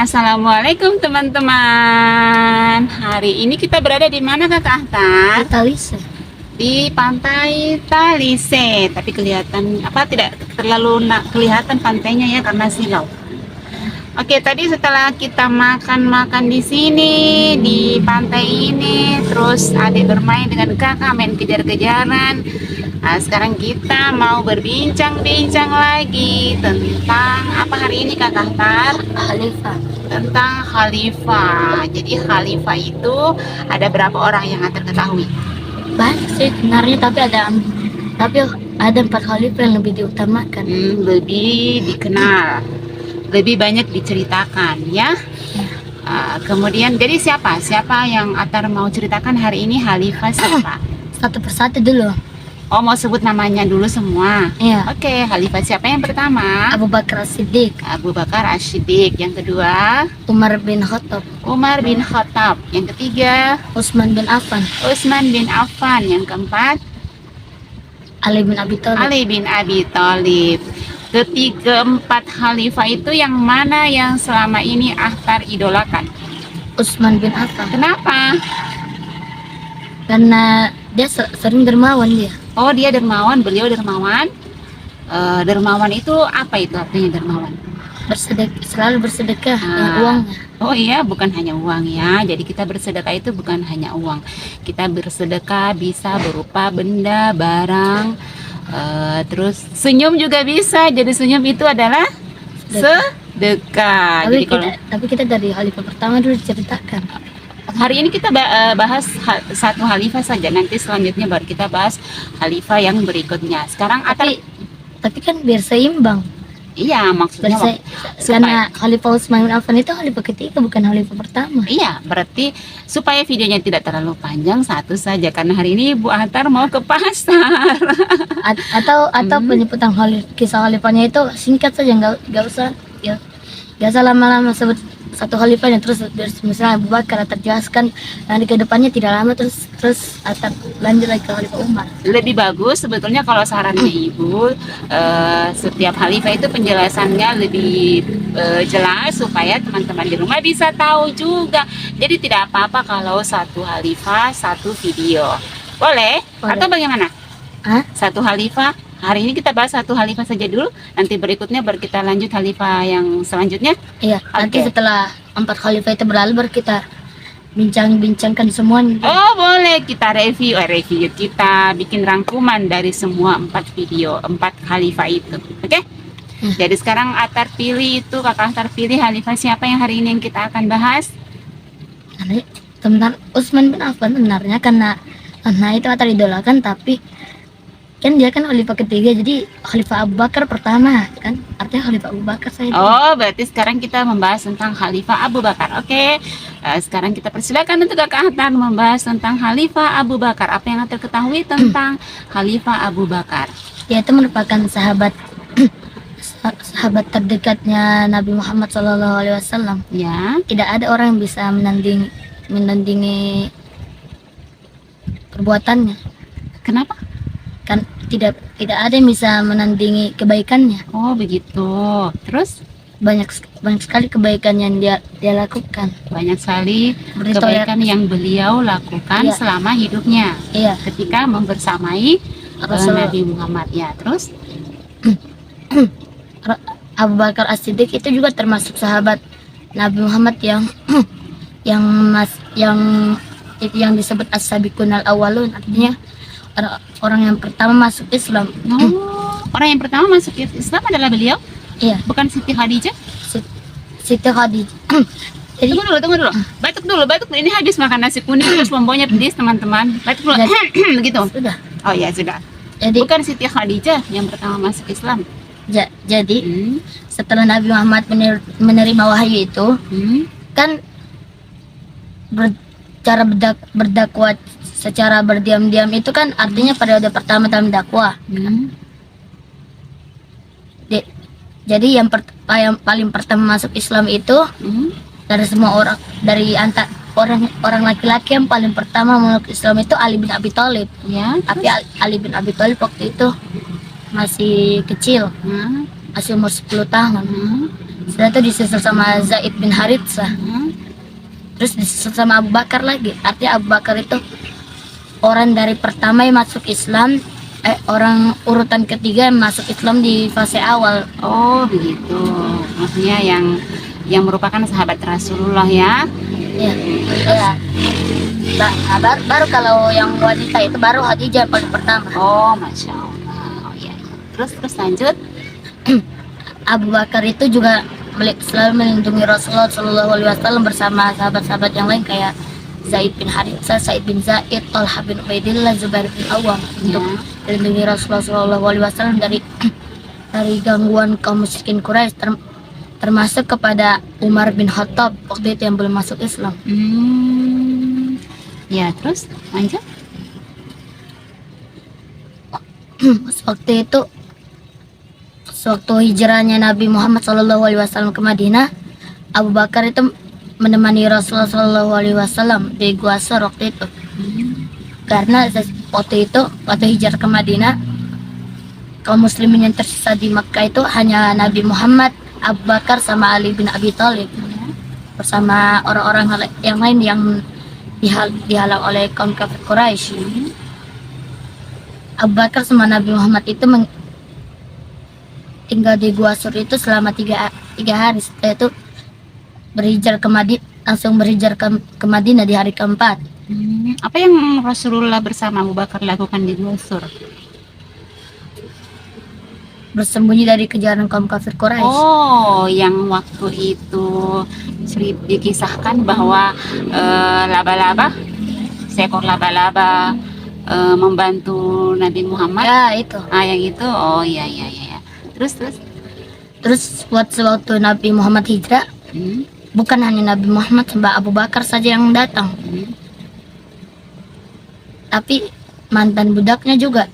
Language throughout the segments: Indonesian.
Assalamualaikum teman-teman. Hari ini kita berada di mana Kakak Ahtar? Talise. Di Pantai Talise. Tapi kelihatan tidak terlalu kelihatan pantainya ya karena silau. Oke, tadi setelah kita makan-makan di sini di pantai ini, terus adik bermain dengan kakak main kejar-kejaran. Nah, sekarang kita mau berbincang-bincang lagi tentang apa hari ini Kakak Ahtar? Khalifah. Tentang khalifah. Jadi khalifah itu ada berapa orang yang terketahui? Banyak sih sebenarnya, tapi ada 4 khalifah yang lebih diutamakan. Lebih dikenal, lebih banyak diceritakan ya. Kemudian jadi siapa yang Atar mau ceritakan hari ini? Khalifah siapa? Satu persatu dulu. Oh, mau sebut namanya dulu semua? Iya. Oke, khalifah siapa yang pertama? Abu Bakar As-Siddiq. Abu Bakar As-Siddiq. Yang kedua? Umar bin Khattab. Umar bin Khattab. Yang ketiga? Utsman bin Affan. Utsman bin Affan. Yang keempat? Ali bin Abi Thalib. Ali bin Abi Thalib. Ketiga empat khalifah itu yang mana yang selama ini Ahtar idolakan? Utsman bin Affan. Kenapa? Karena dia sering dermawan dia. Oh, dia dermawan, beliau dermawan. Dermawan itu apa itu artinya dermawan? Selalu bersedekah dengan uangnya. Oh iya, bukan hanya uang ya. Jadi kita bersedekah itu bukan hanya uang. Kita bersedekah bisa berupa benda, barang, terus senyum juga bisa. Jadi senyum itu adalah sedekah. Tapi kita dari khalifah pertama dulu diceritakan. Hari ini kita bahas satu khalifah saja. Nanti selanjutnya baru kita bahas khalifah yang berikutnya. Sekarang Tapi kan biar seimbang. Iya, maksudnya karena Khalifah Utsman bin Affan itu khalifah ketiga, bukan khalifah pertama. Iya, berarti supaya videonya tidak terlalu panjang, satu saja karena hari ini Bu Ahtar mau ke pasar. atau penyebutan kisah khalifahnya itu singkat saja, nggak usah lama-lama sebut satu khalifahnya. Terus misalnya Abu Bakar terjelaskan, nanti ke depannya tidak lama terus atau lanjut lagi ke Khalifah Umar. Lebih bagus sebetulnya kalau sarannya Ibu, setiap khalifah itu penjelasannya lebih jelas supaya teman-teman di rumah bisa tahu juga. Jadi tidak apa-apa kalau satu khalifah satu video. Boleh? Atau bagaimana? Satu khalifah. Hari ini kita bahas satu khalifah saja dulu. Nanti berikutnya baru kita lanjut khalifah yang selanjutnya. Iya. Nanti setelah 4 khalifah itu berlalu baru kita bincangkan semuanya. Oh, boleh kita review. Kita bikin rangkuman dari semua 4 video 4 khalifah itu. Oke? Jadi sekarang Ahtar pilih itu, Kakak Ahtar pilih khalifah siapa yang hari ini yang kita akan bahas? Tentang Utsman bin Affan sebenarnya karena itu Ahtar idolakan, tapi kan dia kan khalifah ketiga, jadi khalifah Abu Bakar pertama kan, artinya khalifah Abu Bakar saya. Oh, berarti sekarang kita membahas tentang khalifah Abu Bakar. Oke. Sekarang kita persilakan untuk Kakak Ahtar membahas tentang khalifah Abu Bakar. Apa yang Ahtar ketahui tentang khalifah Abu Bakar? Dia itu merupakan sahabat terdekatnya Nabi Muhammad SAW. Ya. Tidak ada orang yang bisa menandingi perbuatannya. Kenapa? Kan tidak ada yang bisa menandingi kebaikannya. Oh, begitu. Terus banyak sekali kebaikan yang dia lakukan. Banyak sekali kebaikan yang beliau lakukan selama hidupnya. Iya. Ketika membersamai Nabi Muhammad ya. Terus Abu Bakar As-Siddiq itu juga termasuk sahabat Nabi Muhammad yang disebut as-sabiqunal awwalun, artinya orang yang pertama masuk Islam. Orang yang pertama masuk Islam adalah beliau? Iya. Bukan Siti Khadijah? Siti Khadijah. Jadi, tunggu dulu. Batuk dulu. Ini habis makan nasi kuning terus bumbunya pedis, teman-teman. Batuk dulu. Begitu. Sudah. Oh ya, sudah. Jadi bukan Siti Khadijah yang pertama masuk Islam. Jadi setelah Nabi Muhammad menerima wahyu itu, kan cara berdakwah secara berdiam-diam itu kan artinya periode pertama dalam dakwah. Jadi yang paling pertama masuk Islam itu dari semua orang, orang laki-laki yang paling pertama masuk Islam itu Ali bin Abi Thalib. Ya. Tapi Ali bin Abi Thalib waktu itu masih kecil, masih umur 10 tahun. Setelah itu disusul sama Zaid bin Haritsah. Hmm? Terus disusul sama Abu Bakar lagi. Artinya Abu Bakar itu orang dari pertama yang masuk Islam, orang urutan ketiga yang masuk Islam di fase awal. Oh begitu, maksudnya yang merupakan sahabat Rasulullah ya. Ya, ya. Baru kalau yang wanita itu baru Khadijah paling pertama. Oh masya Allah. Oh iya. Terus lanjut. Abu Bakar itu juga selalu melindungi Rasulullah Shallallahu Alaihi Wasallam bersama sahabat-sahabat yang lain kayak Zaid bin Haritsah, Said bin Zaid, Talha bin Ubaidillah, Zubair bin Awam untuk melindungi Rasulullah Shallallahu Alaihi Wasallam dari gangguan kaum musyrikin Quraisy, termasuk kepada Umar bin Khattab waktu itu yang belum masuk Islam. Ya terus lanjut. Waktu hijrahnya Nabi Muhammad SAW ke Madinah, Abu Bakar itu menemani Rasulullah SAW di Gua Sur waktu itu. Karena waktu hijrah ke Madinah, kaum muslimin yang tersisa di Makkah itu hanya Nabi Muhammad, Abu Bakar sama Ali bin Abi Thalib bersama orang-orang yang lain yang dihalang oleh kaum kafir Quraisy. Abu Bakar sama Nabi Muhammad itu tinggal di Gua Sur itu selama tiga hari. Setelah itu langsung berhijrah ke Madinah di hari keempat. Apa yang Rasulullah bersama Abu Bakar lakukan di Gua Sur? Bersembunyi dari kejaran kaum kafir Quraisy. Oh, yang waktu itu dikisahkan bahwa seekor laba-laba membantu Nabi Muhammad. Ya itu. Yang itu. Oh iya. Terus waktu Nabi Muhammad hijrah, bukan hanya Nabi Muhammad sama Abu Bakar saja yang datang, tapi mantan budaknya juga.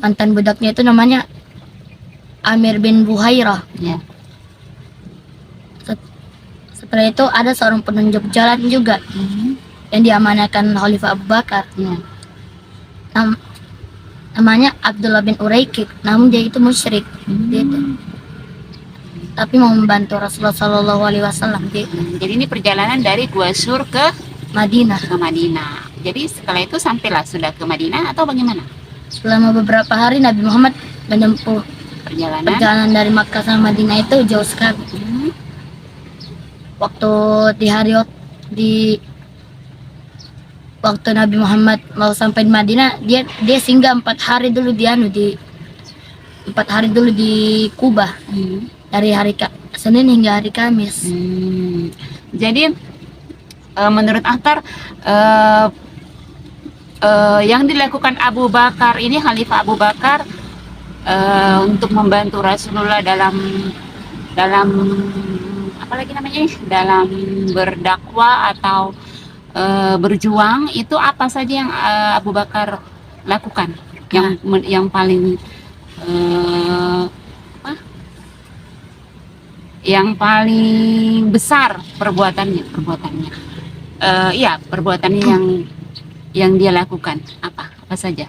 Mantan budaknya itu namanya Amir bin Buhairah. Ya. Setelah itu ada seorang penunjuk jalan juga yang diamanahkan Khalifah Abu Bakar. Ya. Namanya Abdullah bin Uraikik, namun dia itu musyrik. Gitu. Tapi mau membantu Rasulullah Shallallahu Alaihi Wasallam. Jadi ini perjalanan dari Gua Sur ke Madinah. Jadi setelah itu sampailah sudah ke Madinah atau bagaimana? Selama beberapa hari Nabi Muhammad menempuh perjalanan dari Makkah sampai Madinah itu jauh sekali. Waktu Nabi Muhammad mau sampai di Madinah, dia singgah 4 hari dulu di Kubah. Dari hari Senin hingga hari Kamis. Jadi menurut Akhtar yang dilakukan Abu Bakar ini, Khalifah Abu Bakar, untuk membantu Rasulullah dalam apa lagi namanya, dalam berdakwah atau berjuang, itu apa saja yang Abu Bakar lakukan yang paling yang paling besar perbuatannya yang dia lakukan apa saja?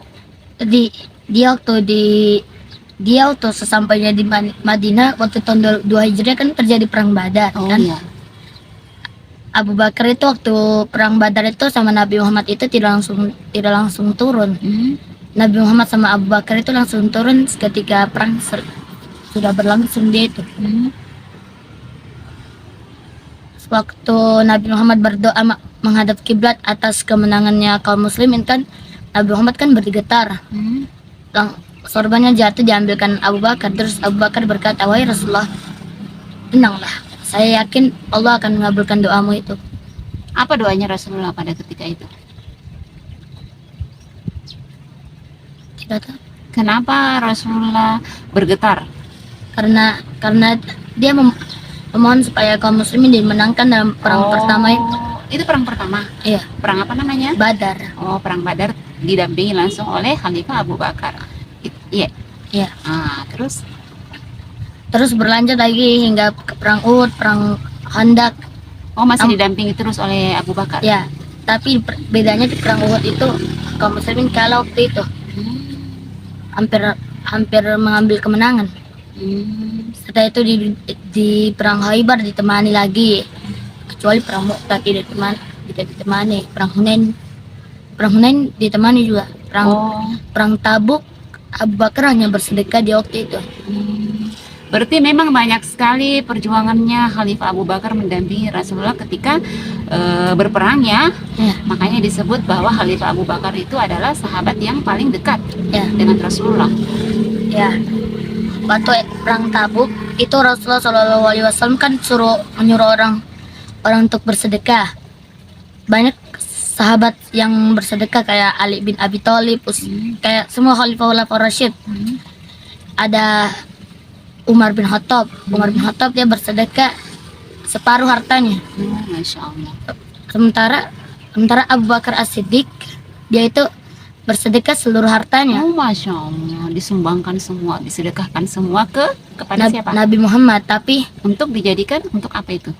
Jadi dia waktu sesampainya di Madinah waktu tahun 2 Hijriah kan terjadi perang Badar kan. Iya. Abu Bakar itu waktu perang Badar itu sama Nabi Muhammad itu tidak langsung turun. Nabi Muhammad sama Abu Bakar itu langsung turun ketika perang sudah berlangsung dia itu. Waktu Nabi Muhammad berdoa menghadap kiblat atas kemenangannya kaum muslimin kan, Nabi Muhammad kan bergetar. Sorbannya jatuh diambilkan Abu Bakar. Terus Abu Bakar berkata, "Wahai Rasulullah, tenanglah. Saya yakin Allah akan mengabulkan doamu itu." Apa doanya Rasulullah pada ketika itu? Tidak tahu. Kenapa Rasulullah bergetar? Karena dia memohon supaya kaum muslimin dimenangkan dalam perang pertama itu. Itu perang pertama? Iya. Perang apa namanya? Badar. Oh, perang Badar didampingi langsung oleh Khalifah Abu Bakar. Iya. Iya. Terus berlanjut lagi hingga ke perang Uhud, perang Khandaq. Oh, masih didampingi terus oleh Abu Bakar? Ya, tapi bedanya di perang Uhud itu kaum muslimin kalah waktu itu. Hampir mengambil kemenangan. Setelah itu di perang Khaybar ditemani lagi, kecuali perang Mu'tah tidak ditemani. Perang Hunain ditemani juga. Perang Tabuk Abu Bakar hanya bersedekah di waktu itu. Berarti memang banyak sekali perjuangannya Khalifah Abu Bakar mendampingi Rasulullah ketika berperang ya. Ya, Makanya disebut bahwa Khalifah Abu Bakar itu adalah sahabat yang paling dekat ya, dengan Rasulullah. ya. Waktu perang Tabuk itu Rasulullah SAW kan menyuruh orang untuk bersedekah. Banyak sahabat yang bersedekah kayak Ali bin Abi Thalib, kayak semua Khalifah Rasyid. Ada Umar bin Khattab. Umar bin Khattab dia bersedekah separuh hartanya. Masya Allah. Sementara Abu Bakar As-Siddiq dia itu bersedekah seluruh hartanya. Masya Allah, disumbangkan semua, disedekahkan semua kepada siapa? Nabi Muhammad, tapi Untuk dijadikan untuk apa itu?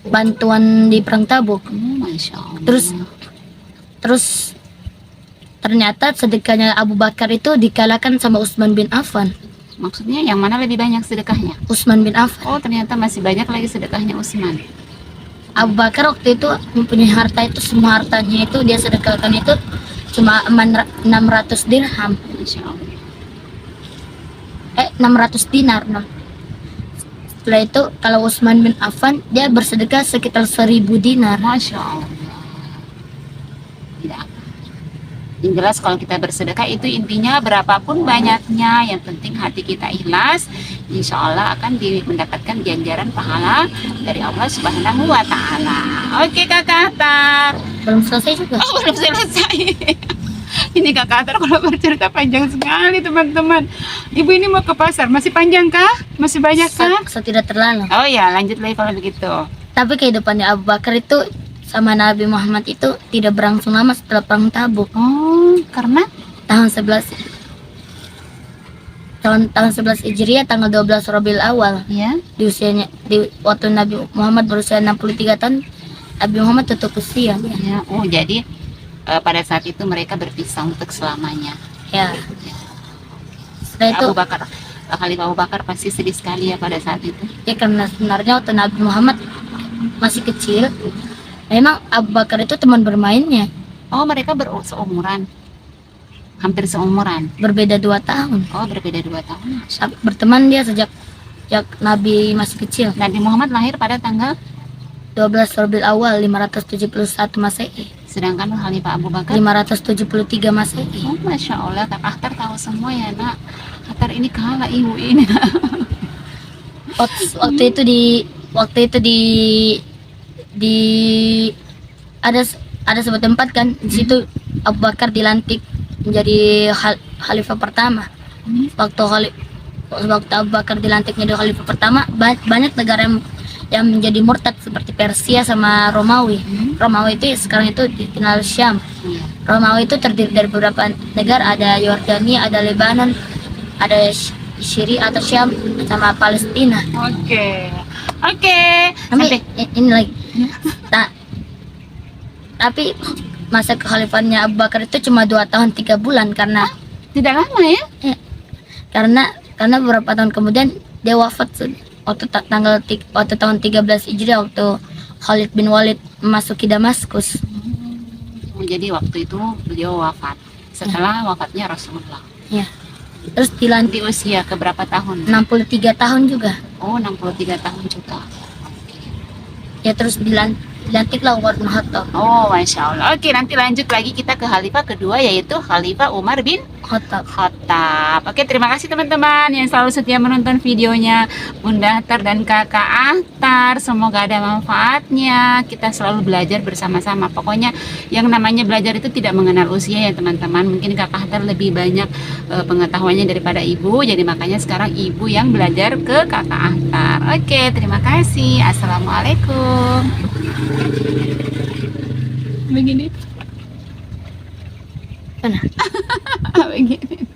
bantuan di perang Tabuk. Masya Allah. Terus ternyata sedekahnya Abu Bakar itu dikalahkan sama Utsman bin Affan. Maksudnya yang mana lebih banyak sedekahnya? Utsman bin Affan. Oh, ternyata masih banyak lagi sedekahnya Utsman. Abu Bakar waktu itu mempunyai harta itu, semua hartanya itu dia sedekahkan itu cuma 600 dirham. Masya Allah. 600 dinar. Nah. Setelah itu kalau Utsman bin Affan dia bersedekah sekitar 1000 dinar. Masya Allah. Tidak. Yang jelas kalau kita bersedekah itu intinya berapapun banyaknya, yang penting hati kita ikhlas, insya Allah akan mendapatkan ganjaran pahala dari Allah Subhanahu wa Ta'ala. Oke Kakak Atar. Belum selesai juga. Oh, belum selesai. Ini Kakak Atar kalau bercerita panjang sekali teman-teman. Ibu ini mau ke pasar, masih panjang kah? Masih banyak kah? Tidak terlalu. Oh ya, lanjut lagi kalau begitu. Tapi kehidupannya Abu Bakar itu sama Nabi Muhammad itu tidak berlangsung lama setelah perang Tabuk. Oh, karena Tahun 11 Hijriah tanggal 12 Rabiul Awal. ya. Waktu Nabi Muhammad berusia 63 tahun, Nabi Muhammad tutup usia. Ya, oh jadi pada saat itu mereka berpisah untuk selamanya. Ya. Setelah itu Abu Bakar, Khalifah Abu Bakar pasti sedih sekali ya pada saat itu. ya karena sebenarnya waktu Nabi Muhammad masih kecil, memang Abu Bakar itu teman bermainnya. Oh, mereka seumuran, hampir seumuran. Berbeda 2 tahun. Oh, berbeda 2 tahun. Berteman dia sejak Nabi masih kecil. Nabi Muhammad lahir pada tanggal, 12 Rabiul Awal 571 Masehi. sedangkan Khalifah Abu Bakar 573 Masehi. Oh, Masya Allah, Kak Akhtar tahu semua ya nak. Akhtar ini kalah ibu ini. Waktu itu di ada sebuah tempat kan, di situ Abu Bakar dilantik menjadi khalifah pertama. Waktu Abu Bakar dilantik menjadi khalifah pertama, banyak negara yang menjadi murtad seperti Persia sama Romawi. Romawi itu sekarang itu dikenal Syam. Romawi itu terdiri dari beberapa negara, ada Yordania, ada Lebanon, ada Syria atau Syam sama Palestina. Oke. Sampai ini lagi. Tapi masa kekhalifahannya Abu Bakar itu cuma 2 tahun 3 bulan karena Tidak lama ya? karena beberapa tahun kemudian dia wafat waktu tahun 13 Hijriah waktu Khalid bin Walid memasuki Damaskus. Jadi waktu itu beliau wafat setelah wafatnya Rasulullah. Ya. Terus dilantik Di usia keberapa tahun? 63 tahun juga. Oh, 63 tahun juga. Ya terus dilantiklah Umar bin Khattab. Oh, Masya Allah. Oke, nanti lanjut lagi kita ke khalifah kedua, yaitu Khalifah Umar bin Khattab. Oke, terima kasih teman-teman yang selalu setia menonton videonya Bunda Akhtar dan Kakak Akhtar. Semoga ada manfaatnya. Kita selalu belajar bersama-sama. Pokoknya yang namanya belajar itu tidak mengenal usia ya teman-teman. Mungkin Kakak Akhtar lebih banyak pengetahuannya daripada ibu. Jadi makanya sekarang ibu yang belajar ke Kakak Akhtar. Oke, terima kasih. Assalamualaikum. Begini. Mana? Begini.